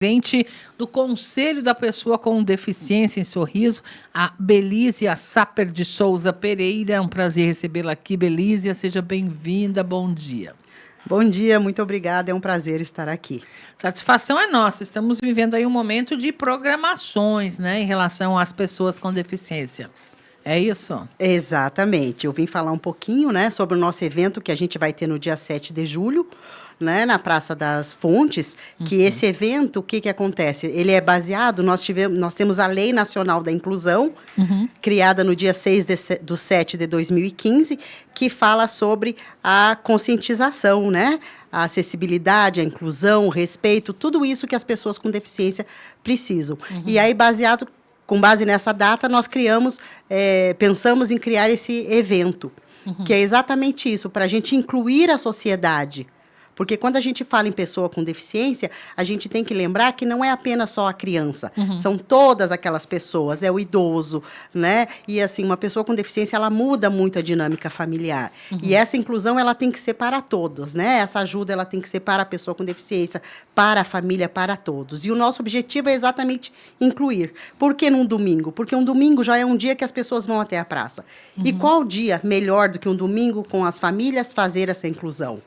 presidente do Conselho da Pessoa com Deficiência em Sorriso, a Belízia Saper de Souza Pereira. É um prazer recebê-la aqui, Belízia. Seja bem-vinda, bom dia. Bom dia, muito obrigada, é um prazer estar aqui. Satisfação é nossa, estamos vivendo aí um momento de programações, né, em relação às pessoas com deficiência. É isso? Exatamente, eu vim falar um pouquinho, né, sobre o nosso evento que a gente vai ter no dia 7 de julho, né, na Praça das Fontes, que esse evento, o que acontece? Ele é baseado, nós temos a Lei Nacional da Inclusão, criada no dia 6/7 de 2015, que fala sobre a conscientização, né, a acessibilidade, a inclusão, o respeito, tudo isso que as pessoas com deficiência precisam. E aí, com base nessa data, nós pensamos em criar esse evento, que é exatamente isso, para a gente incluir a sociedade. Porque quando a gente fala em pessoa com deficiência, a gente tem que lembrar que não é apenas só a criança, são todas aquelas pessoas, é o idoso, né? E assim, uma pessoa com deficiência, ela muda muito a dinâmica familiar. E essa inclusão, ela tem que ser para todos, né? Essa ajuda, ela tem que ser para a pessoa com deficiência, para a família, para todos. E o nosso objetivo é exatamente incluir. Por que num domingo? Porque um domingo já é um dia que as pessoas vão até a praça. E qual dia melhor do que um domingo com as famílias fazer essa inclusão?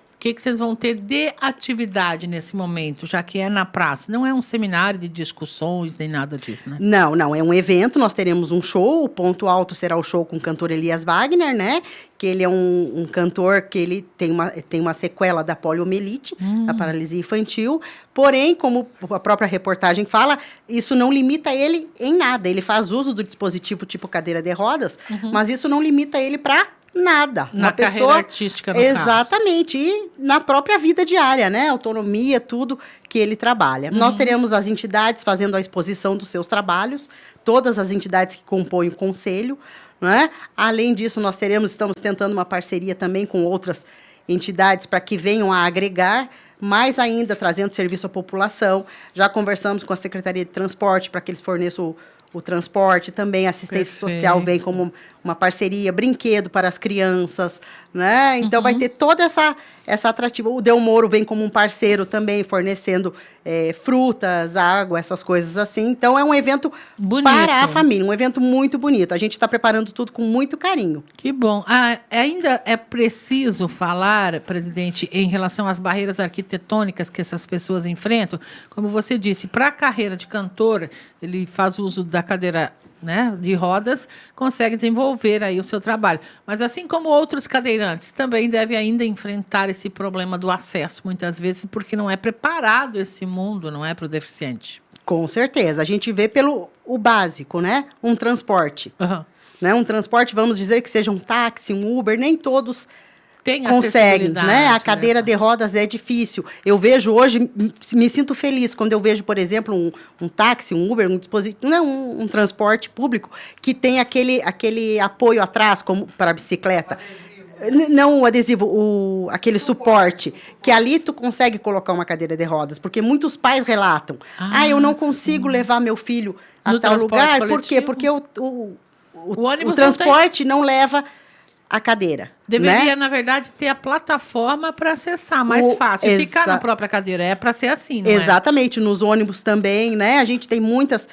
O que vocês vão ter de atividade nesse momento, já que é na praça? Não é um seminário de discussões, nem nada disso, né? Não, é um evento, nós teremos um show, o ponto alto será o show com o cantor Elias Wagner, né? Que ele é um cantor que ele tem uma sequela da poliomielite, da paralisia infantil, porém, como a própria reportagem fala, isso não limita ele em nada, ele faz uso do dispositivo tipo cadeira de rodas, mas isso não limita ele para nada. Na carreira artística, no exatamente. caso. E na própria vida diária, né? Autonomia, tudo que ele trabalha. Nós teremos as entidades fazendo a exposição dos seus trabalhos, todas as entidades que compõem o conselho, né? Além disso, estamos tentando uma parceria também com outras entidades para que venham a agregar, mais ainda trazendo serviço à população. Já conversamos com a Secretaria de Transporte para que eles forneçam o transporte, também a assistência social vem como uma parceria, brinquedo para as crianças, né? Então, vai ter toda essa atrativa. O Del Moro vem como um parceiro também, fornecendo frutas, água, essas coisas assim. Então, é um evento bonito para a família, um evento muito bonito. A gente está preparando tudo com muito carinho. Que bom. Ainda é preciso falar, presidente, em relação às barreiras arquitetônicas que essas pessoas enfrentam. Como você disse, para a carreira de cantor, ele faz uso da cadeira, né, de rodas, consegue desenvolver aí o seu trabalho. Mas, assim como outros cadeirantes, também deve ainda enfrentar esse problema do acesso, muitas vezes, porque não é preparado esse mundo, não é, para o deficiente. Com certeza. A gente vê pelo básico, né? Um transporte. Né? Um transporte, vamos dizer que seja um táxi, um Uber, nem todos conseguem, né? A cadeira de rodas é difícil. Eu vejo hoje, me sinto feliz quando eu vejo, por exemplo, um táxi, um Uber, um dispositivo, não, um transporte público que tem aquele apoio atrás, como para a bicicleta. Não o adesivo, aquele suporte, que ali tu consegue colocar uma cadeira de rodas, porque muitos pais relatam, eu não consigo levar meu filho a tal lugar, coletivo? Por quê? Porque o transporte não leva a cadeira. Deveria, né? Na verdade, ter a plataforma para acessar mais fácil. Ficar na própria cadeira. É para ser assim, não Exatamente. Nos ônibus também, né? A gente tem muitas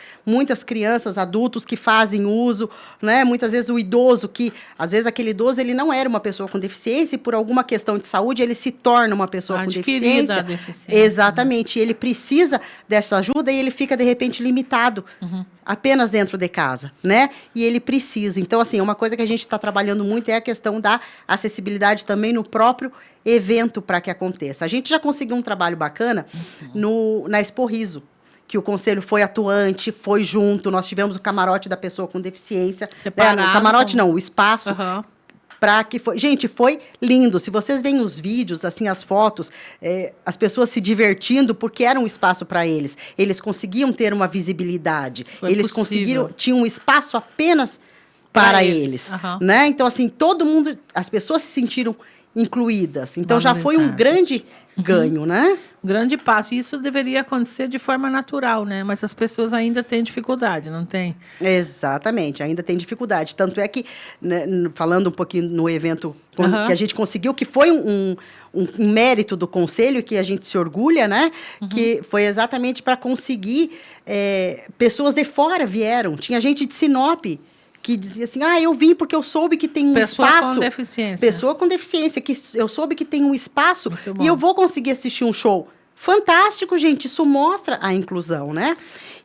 crianças, adultos que fazem uso, né? Muitas vezes o idoso às vezes aquele idoso, ele não era uma pessoa com deficiência e por alguma questão de saúde, ele se torna uma pessoa com deficiência. A deficiência. Exatamente. Ele precisa dessa ajuda e ele fica, de repente, limitado apenas dentro de casa, né? E ele precisa. Então, assim, uma coisa que a gente está trabalhando muito é a questão da acessibilidade também no próprio evento para que aconteça. A gente já conseguiu um trabalho bacana na Expo Riso, que o conselho foi atuante, foi junto, nós tivemos o camarote da pessoa com deficiência. Separado. O camarote não, o espaço. Gente, foi lindo. Se vocês veem os vídeos, assim, as fotos, as pessoas se divertindo porque era um espaço para eles. Eles conseguiam ter uma visibilidade. Tinham um espaço apenas para eles, né? Então, assim, todo mundo, as pessoas se sentiram incluídas. Então, já foi um grande ganho, né? Um grande passo. Isso deveria acontecer de forma natural, né? Mas as pessoas ainda têm dificuldade, não tem? Exatamente, ainda tem dificuldade. Tanto é que, né, falando um pouquinho no evento que a gente conseguiu, que foi um mérito do Conselho, que a gente se orgulha, né? Que foi exatamente para conseguir... pessoas de fora vieram. Tinha gente de Sinop que dizia assim, eu vim porque eu soube que tem um Pessoa espaço... com deficiência. Pessoa com deficiência, que eu soube que tem um espaço e eu vou conseguir assistir um show. Fantástico, gente, isso mostra a inclusão, né?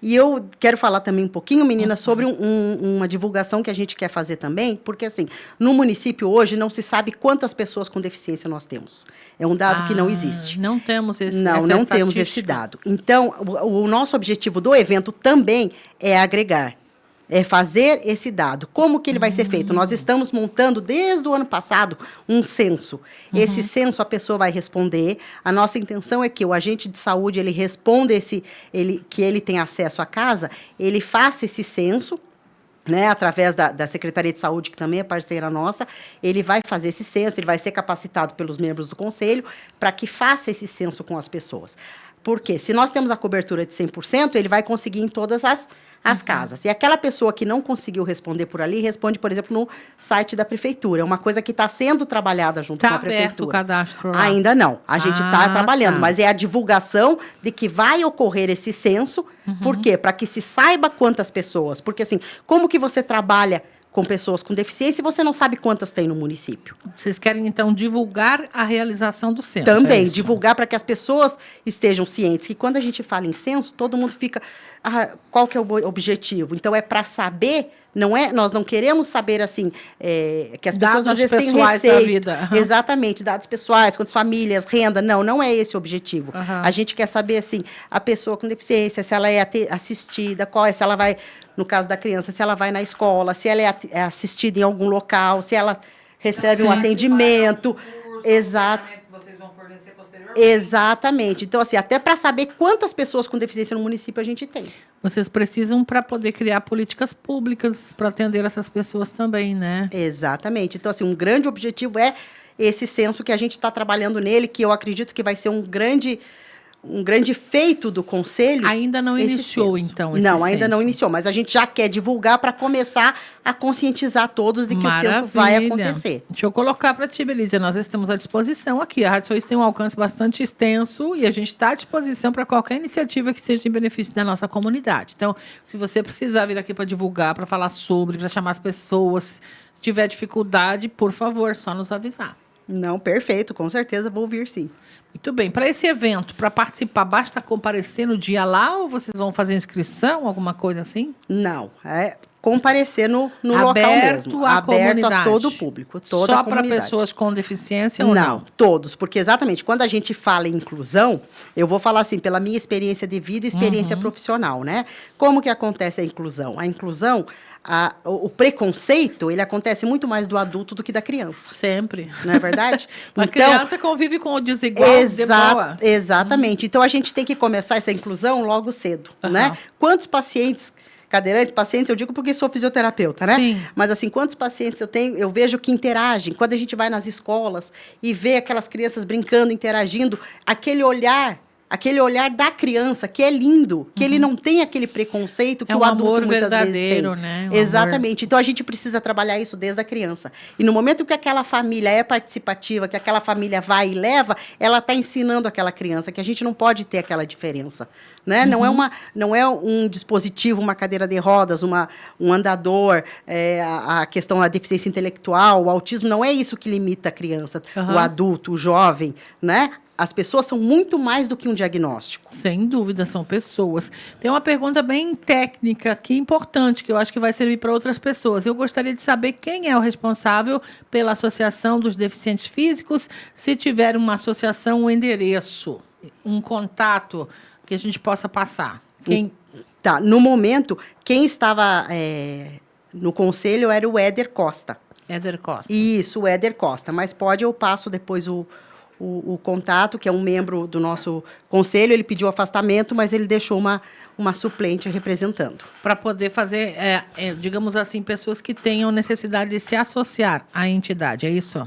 E eu quero falar também um pouquinho, meninas, sobre uma divulgação que a gente quer fazer também, porque, assim, no município hoje não se sabe quantas pessoas com deficiência nós temos. É um dado que não existe. Não temos esse Não temos esse dado. Então, o nosso objetivo do evento também é agregar. É fazer esse dado. Como que ele vai ser feito? Nós estamos montando, desde o ano passado, um censo. Esse censo, a pessoa vai responder. A nossa intenção é que o agente de saúde, ele responda que ele tem acesso à casa, ele faça esse censo, né, através da Secretaria de Saúde, que também é parceira nossa, ele vai fazer esse censo, ele vai ser capacitado pelos membros do Conselho para que faça esse censo com as pessoas. Porque se nós temos a cobertura de 100%, ele vai conseguir em todas as casas. E aquela pessoa que não conseguiu responder por ali, responde, por exemplo, no site da prefeitura. É uma coisa que está sendo trabalhada junto com a prefeitura. Está aberto o cadastro lá? Ainda não. A gente está trabalhando, mas é a divulgação de que vai ocorrer esse censo. Por quê? Para que se saiba quantas pessoas. Porque, assim, como que você trabalha com pessoas com deficiência e você não sabe quantas tem no município? Vocês querem, então, divulgar a realização do censo? Também, divulgar para que as pessoas estejam cientes que quando a gente fala em censo, todo mundo fica, qual que é o objetivo? Então, é para saber, nós não queremos saber, assim, que as pessoas às vezes têm receio. Da vida. Exatamente, dados pessoais, quantas famílias, renda, não é esse o objetivo. A gente quer saber, assim, a pessoa com deficiência, se ela é assistida, se ela vai... No caso da criança, se ela vai na escola, se ela é assistida em algum local, se ela recebe um atendimento. Exato. Que vocês vão fornecer posteriormente. Exatamente. Então, assim, até para saber quantas pessoas com deficiência no município a gente tem. Vocês precisam para poder criar políticas públicas para atender essas pessoas também, né? Exatamente. Então, assim, um grande objetivo é esse censo que a gente está trabalhando nele, que eu acredito que vai ser um grande feito do Conselho. Ainda não iniciou, então, esse Não, ainda não iniciou, mas a gente já quer divulgar para começar a conscientizar todos de que o censo vai acontecer. Deixa eu colocar para ti, Belízia, nós estamos à disposição aqui. A Rádio Sois tem um alcance bastante extenso e a gente está à disposição para qualquer iniciativa que seja em benefício da nossa comunidade. Então, se você precisar vir aqui para divulgar, para falar sobre, para chamar as pessoas, se tiver dificuldade, por favor, só nos avisar. Não, perfeito, com certeza vou vir sim. Muito bem. Para esse evento, para participar, basta comparecer no dia lá ou vocês vão fazer inscrição, alguma coisa assim? Não, comparecer no local mesmo. Aberto a todo o público. Só para pessoas com deficiência ou não? Não, todos. Porque exatamente, quando a gente fala em inclusão, eu vou falar assim, pela minha experiência de vida e experiência profissional, né? Como que acontece a inclusão? A inclusão, o preconceito, ele acontece muito mais do adulto do que da criança. Sempre. Não é verdade? A criança convive com o desigual de boa. Exatamente. Então, a gente tem que começar essa inclusão logo cedo, né? Quantos pacientes... pacientes, eu digo porque sou fisioterapeuta, né? Sim. Mas, assim, quantos pacientes eu tenho, eu vejo que interagem. Quando a gente vai nas escolas e vê aquelas crianças brincando, interagindo, aquele olhar da criança, que é lindo, que ele não tem aquele preconceito que o adulto muitas vezes tem. Né? Exatamente. Então, a gente precisa trabalhar isso desde a criança. E no momento que aquela família é participativa, que aquela família vai e leva, ela está ensinando aquela criança que a gente não pode ter aquela diferença. Né? Não é um dispositivo, uma cadeira de rodas, um andador, a questão da deficiência intelectual, o autismo, não é isso que limita a criança, o adulto, o jovem, né? As pessoas são muito mais do que um diagnóstico. Sem dúvida, são pessoas. Tem uma pergunta bem técnica, que é importante, que eu acho que vai servir para outras pessoas. Eu gostaria de saber quem é o responsável pela Associação dos Deficientes Físicos, se tiver uma associação, um endereço, um contato que a gente possa passar. Tá, no momento, quem estava no conselho era o Éder Costa. Éder Costa. Isso, o Éder Costa. Mas eu passo depois o contato, que é um membro do nosso conselho, ele pediu afastamento, mas ele deixou uma suplente representando. Para poder fazer, digamos assim, pessoas que tenham necessidade de se associar à entidade, é isso?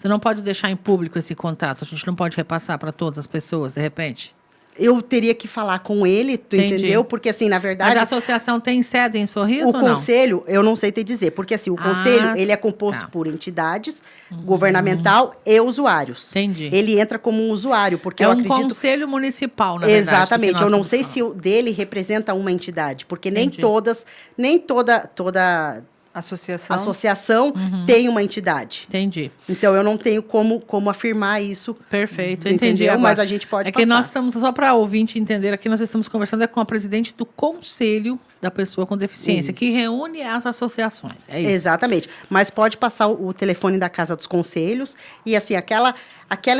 Você não pode deixar em público esse contato, a gente não pode repassar para todas as pessoas, de repente? Eu teria que falar com ele, tu Entendi. entendeu? Porque, assim, na verdade... Mas a associação tem sede em Sorriso ou não? O conselho, eu não sei te dizer, porque, assim, o conselho, ele é composto por entidades, governamental e usuários. Entendi. Ele entra como um usuário, porque eu acredito... conselho municipal, na verdade. Exatamente. Eu não sei se o dele representa uma entidade, porque nem toda associação tem uma entidade. Entendi. Então, eu não tenho como afirmar isso. Perfeito, entendi. Mas a gente pode passar. Que nós estamos, só para ouvinte entender, aqui nós estamos conversando com a presidente do Conselho da Pessoa com Deficiência, que reúne as associações. É isso. Exatamente. Mas pode passar o telefone da Casa dos Conselhos e, assim, aquela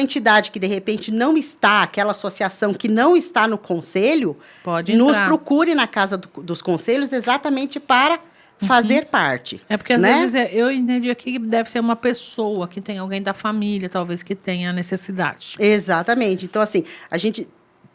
entidade que, de repente, não está, aquela associação que não está no conselho, nos procure na Casa dos Conselhos exatamente para fazer parte. É porque, às vezes, eu entendi aqui que deve ser uma pessoa, que tem alguém da família, talvez, que tenha necessidade. Exatamente. Então, assim, a gente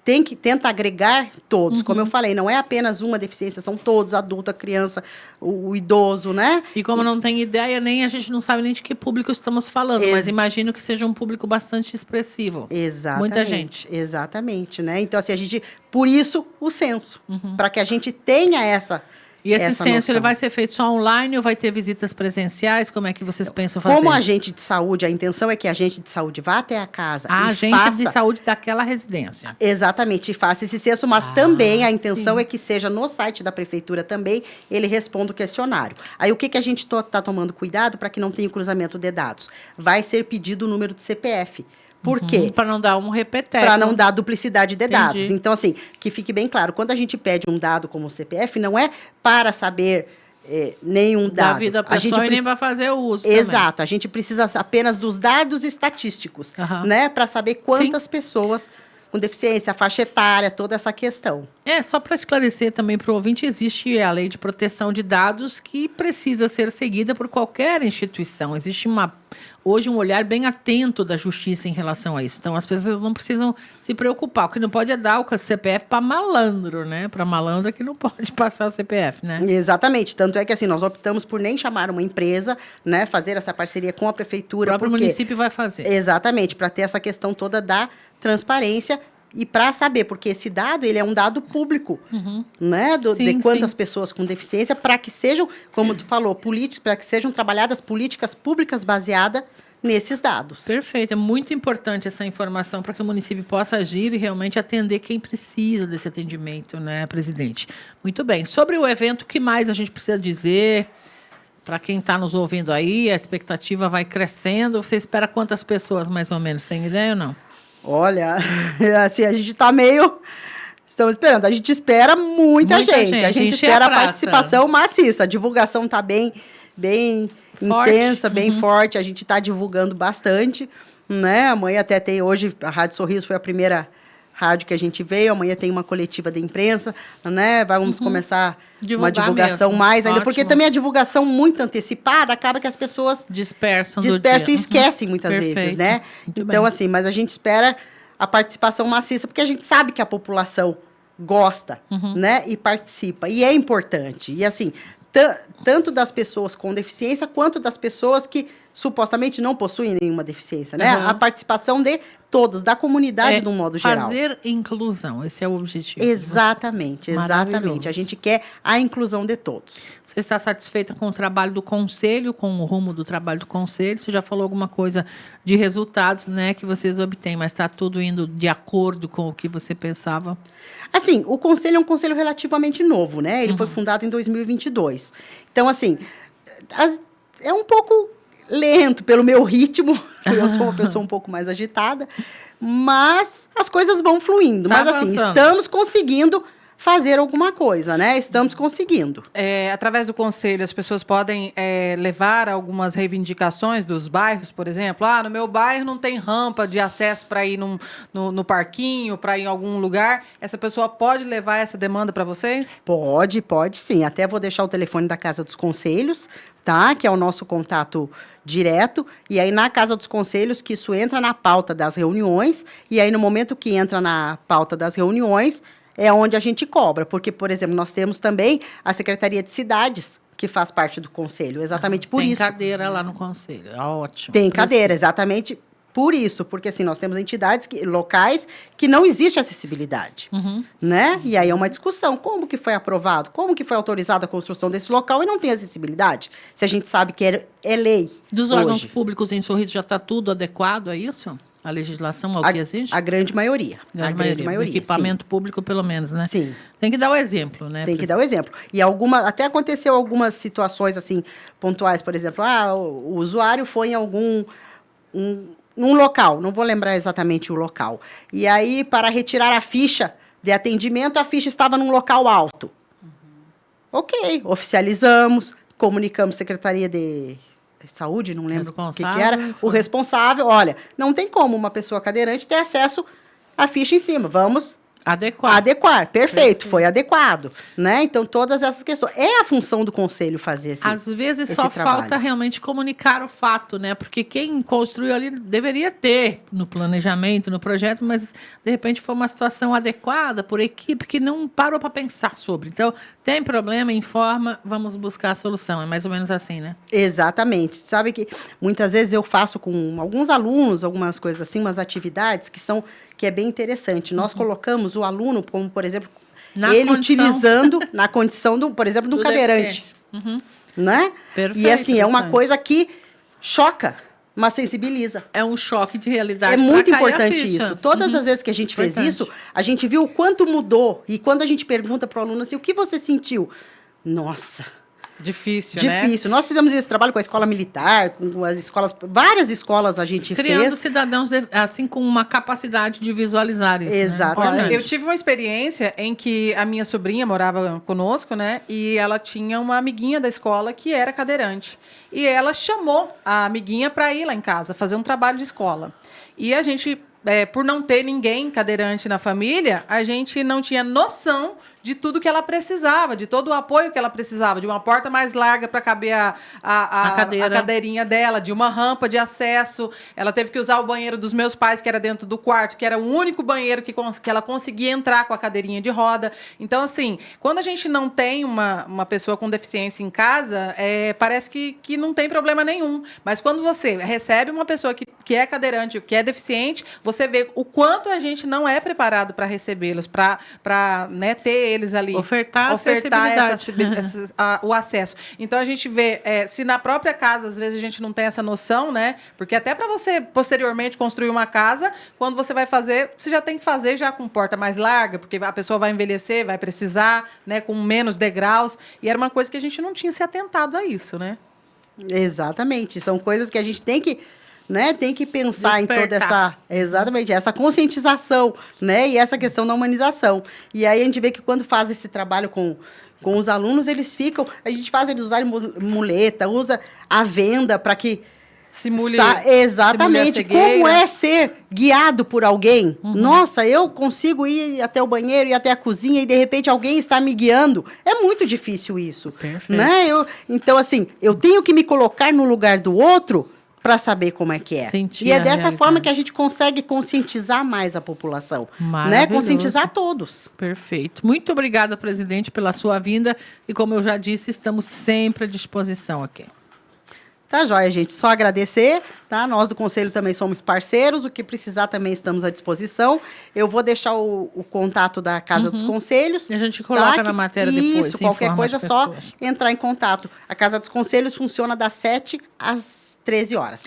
tem que tentar agregar todos. Como eu falei, não é apenas uma deficiência, são todos, adulto, a criança, o idoso, né? E como não tem ideia, a gente não sabe nem de que público estamos falando, mas imagino que seja um público bastante expressivo. Exatamente. Muita gente. Exatamente, né? Então, assim, por isso, o censo, para que a gente tenha essa... E esse censo, ele vai ser feito só online ou vai ter visitas presenciais? Como é que vocês pensam fazer? Como agente de saúde, a intenção é que a agente de saúde vá até a casa agente de saúde daquela residência. Exatamente, e faça esse censo, mas também a intenção é que seja no site da prefeitura também, ele responda o questionário. Aí, o que a gente está tomando cuidado para que não tenha cruzamento de dados? Vai ser pedido o número de CPF. Por quê? Para não dar um repeteco. Para não dar duplicidade de dados. Então, assim, que fique bem claro, quando a gente pede um dado como o CPF, não é para saber nenhum dado. Da vida da pessoa e nem para fazer o uso. Exato. Também. A gente precisa apenas dos dados estatísticos, né? Para saber quantas pessoas com deficiência, a faixa etária, toda essa questão. Só para esclarecer também para o ouvinte, existe a Lei de Proteção de Dados que precisa ser seguida por qualquer instituição. Existe hoje um olhar bem atento da justiça em relação a isso. Então, as pessoas não precisam se preocupar. O que não pode é dar o CPF para malandro, né? Para malandro que não pode passar o CPF, né? Exatamente. Tanto é que, assim, nós optamos por nem chamar uma empresa, né? Fazer essa parceria com a prefeitura. O próprio município vai fazer. Exatamente, para ter essa questão toda da transparência e para saber, porque esse dado, ele é um dado público, né? De quantas pessoas com deficiência, para que sejam, como tu falou, para que sejam trabalhadas políticas públicas baseadas nesses dados. Perfeito, é muito importante essa informação para que o município possa agir e realmente atender quem precisa desse atendimento, né, presidente? Muito bem. Sobre o evento, o que mais a gente precisa dizer? Para quem está nos ouvindo aí, a expectativa vai crescendo. Você espera quantas pessoas, mais ou menos? Tem ideia ou não? Olha, assim, a gente está estamos esperando. A gente espera muita gente. A gente espera a participação maciça. A divulgação está bem forte. Intensa, bem forte. A gente está divulgando bastante, né? Amanhã até tem, hoje, a Rádio Sorriso foi a primeira rádio que a gente veio. Amanhã tem uma coletiva de imprensa, né? Vamos começar uma divulgação mais ainda. Porque também a divulgação muito antecipada acaba que as pessoas dispersam e esquecem muitas vezes, né? Muito então, assim, mas a gente espera a participação maciça, porque a gente sabe que a população gosta, né? E participa. E é importante. E, assim, tanto das pessoas com deficiência, quanto das pessoas que supostamente não possuem nenhuma deficiência, né? A participação de todos, da comunidade de um modo geral. Fazer inclusão, esse é o objetivo. Exatamente. A gente quer a inclusão de todos. Você está satisfeita com o trabalho do Conselho, com o rumo do trabalho do Conselho? Você já falou alguma coisa de resultados, né, que vocês obtêm, mas está tudo indo de acordo com o que você pensava? Assim, o Conselho é um conselho relativamente novo, né? Ele foi fundado em 2022. Então, assim, é um pouco lento pelo meu ritmo. Eu sou uma pessoa um pouco mais agitada, mas as coisas vão fluindo. Mas, assim, estamos conseguindo fazer alguma coisa, né? Estamos conseguindo. Através do conselho, as pessoas podem levar algumas reivindicações dos bairros, por exemplo. No meu bairro não tem rampa de acesso para ir no parquinho, para ir em algum lugar. Essa pessoa pode levar essa demanda para vocês? Pode sim. Até vou deixar o telefone da Casa dos Conselhos, tá? Que é o nosso contato direto. E aí, na Casa dos Conselhos, que isso entra na pauta das reuniões. E aí, no momento que entra na pauta das reuniões, é onde a gente cobra. Porque, por exemplo, nós temos também a Secretaria de Cidades, que faz parte do conselho, exatamente por Tem isso. cadeira lá no conselho. Ótimo. Tem cadeira, exatamente por isso, porque assim, nós temos entidades, locais, que não existe acessibilidade, né? E aí é uma discussão, como que foi aprovado, como que foi autorizada a construção desse local e não tem acessibilidade, se a gente sabe que é lei Dos hoje. órgãos públicos em Sorriso já está tudo adequado a isso? A legislação ao que exige? A grande maioria. A grande maioria. O equipamento público, pelo menos, né? Sim. Tem que dar o exemplo, né? Tem que dar o exemplo. E até aconteceu algumas situações assim pontuais, por exemplo, o usuário foi em num local, não vou lembrar exatamente o local. E aí, para retirar a ficha de atendimento, a ficha estava num local alto. Ok, oficializamos, comunicamos Secretaria de Saúde, não lembro o que era. O responsável, olha, não tem como uma pessoa cadeirante ter acesso à ficha em cima. Vamos adequar. Perfeito, foi adequado, né? Então, todas essas questões. É a função do conselho fazer Às vezes só falta realmente comunicar o fato, né? Porque quem construiu ali deveria ter no planejamento, no projeto, mas de repente foi uma situação adequada por equipe que não parou para pensar sobre. Então, tem problema, informa, vamos buscar a solução. É mais ou menos assim, né? Exatamente. Sabe que muitas vezes eu faço com alguns alunos, algumas coisas assim, umas atividades que é bem interessante. Nós colocamos o aluno, como, por exemplo, utilizando na condição, por exemplo, de um cadeirante. Né? Perfeito, e assim, é uma coisa que choca, mas sensibiliza. É um choque de realidade. É muito importante isso. Todas as vezes que a gente fez isso, a gente viu o quanto mudou. E quando a gente pergunta para o aluno assim, o que você sentiu? Nossa... Difícil, né? Nós fizemos esse trabalho com a escola militar, com as escolas, várias escolas a gente criando cidadãos assim com uma capacidade de visualizar isso. Exatamente. Olha, eu tive uma experiência em que a minha sobrinha morava conosco, né? E ela tinha uma amiguinha da escola que era cadeirante. E ela chamou a amiguinha para ir lá em casa fazer um trabalho de escola. E a gente, por não ter ninguém cadeirante na família, a gente não tinha noção de tudo que ela precisava, de todo o apoio que ela precisava, de uma porta mais larga para caber a cadeirinha dela, de uma rampa de acesso. Ela teve que usar o banheiro dos meus pais, que era dentro do quarto, que era o único banheiro que ela conseguia entrar com a cadeirinha de roda. Então, assim, quando a gente não tem uma pessoa com deficiência em casa, parece que não tem problema nenhum. Mas quando você recebe uma pessoa que é cadeirante, que é deficiente, você vê o quanto a gente não é preparado para recebê-los, para né, ter eles ali. Ofertar o acesso. Então, a gente vê, se na própria casa, às vezes, a gente não tem essa noção, né? Porque até para você, posteriormente, construir uma casa, quando você vai fazer, você já tem que fazer já com porta mais larga, porque a pessoa vai envelhecer, vai precisar, né? Com menos degraus. E era uma coisa que a gente não tinha se atentado a isso, né? Exatamente. São coisas que a gente tem que... né, tem que pensar em toda essa conscientização, né, e essa questão da humanização. E aí a gente vê que quando faz esse trabalho com os alunos, eles faz eles usarem muleta, usa a venda para que simule exatamente simule a como é ser guiado por alguém. Nossa, eu consigo ir até o banheiro, ir até a cozinha e de repente alguém está me guiando. É muito difícil isso. Perfeito. Né? Então, assim, eu tenho que me colocar no lugar do outro para saber como é que é. Sentir e é a dessa realidade. forma que a gente consegue conscientizar mais a população, né? Conscientizar todos. Perfeito. Muito obrigada, presidente, pela sua vinda. E como eu já disse, estamos sempre à disposição aqui. Tá, joia, gente. Só agradecer, tá? Nós do Conselho também somos parceiros, o que precisar também estamos à disposição. Eu vou deixar o contato da Casa dos Conselhos. E a gente coloca na matéria depois. Isso, qualquer coisa, só entrar em contato. A Casa dos Conselhos funciona das 7 às 13 horas.